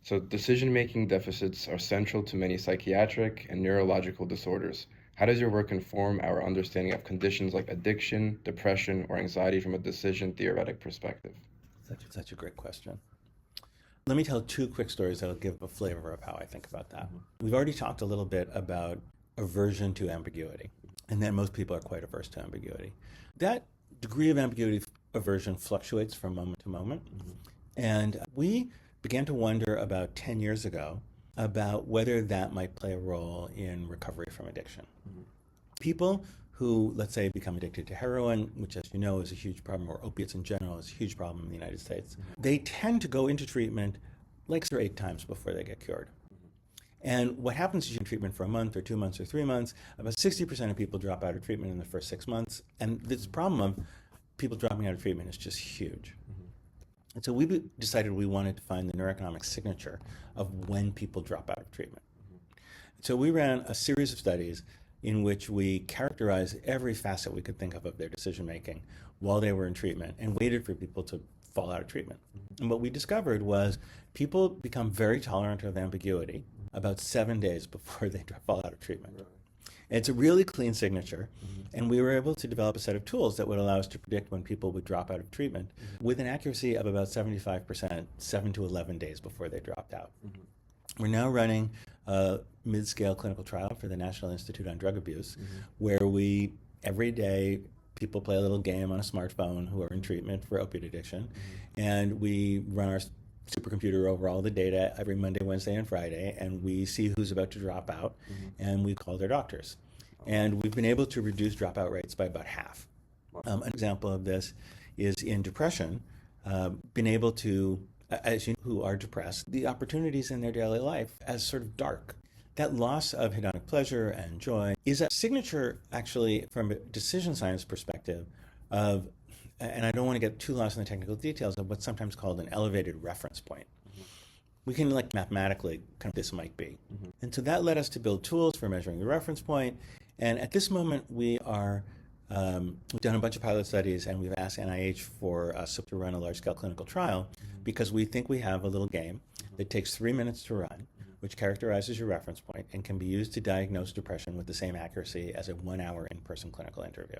So, decision-making deficits are central to many psychiatric and neurological disorders. How does your work inform our understanding of conditions like addiction, depression, or anxiety from a decision theoretic perspective? Such a great question. Let me tell two quick stories that'll give a flavor of how I think about that. We've already talked a little bit about aversion to ambiguity, and that most people are quite averse to ambiguity. That degree of ambiguity aversion fluctuates from moment to moment. And we began to wonder about 10 years ago about whether that might play a role in recovery from addiction. People who, let's say, become addicted to heroin, which, as you know, is a huge problem, or opiates in general is a huge problem in the United States, they tend to go into treatment like 6 or 8 times before they get cured. And what happens is you're in treatment for a month or 2 months or 3 months. About 60% of people drop out of treatment in the first 6 months. And this problem of people dropping out of treatment is just huge. And so we decided we wanted to find the neuroeconomic signature of when people drop out of treatment. So we ran a series of studies in which we characterized every facet we could think of their decision making while they were in treatment and waited for people to fall out of treatment. And what we discovered was people become very tolerant of ambiguity about 7 days before they fall out of treatment. It's a really clean signature, and we were able to develop a set of tools that would allow us to predict when people would drop out of treatment with an accuracy of about 75%, 7 to 11 days before they dropped out. We're now running a mid-scale clinical trial for the National Institute on Drug Abuse, where we, every day, people play a little game on a smartphone who are in treatment for opiate addiction, and we run our supercomputer over all the data every Monday, Wednesday, and Friday, and we see who's about to drop out, and we call their doctors. And we've been able to reduce dropout rates by about half. An example of this is in depression, been able to, as you know, who are depressed, the opportunities in their daily life as sort of dark. That loss of hedonic pleasure and joy is a signature, actually, from a decision science perspective of, and I don't want to get too lost in the technical details, of what's sometimes called an elevated reference point. We can, like, mathematically, kind of, this might be. And so that led us to build tools for measuring the reference point. And at this moment, we've done a bunch of pilot studies, and we've asked NIH for us to run a large-scale clinical trial because we think we have a little game that takes 3 minutes to run, which characterizes your reference point and can be used to diagnose depression with the same accuracy as a 1-hour in-person clinical interview.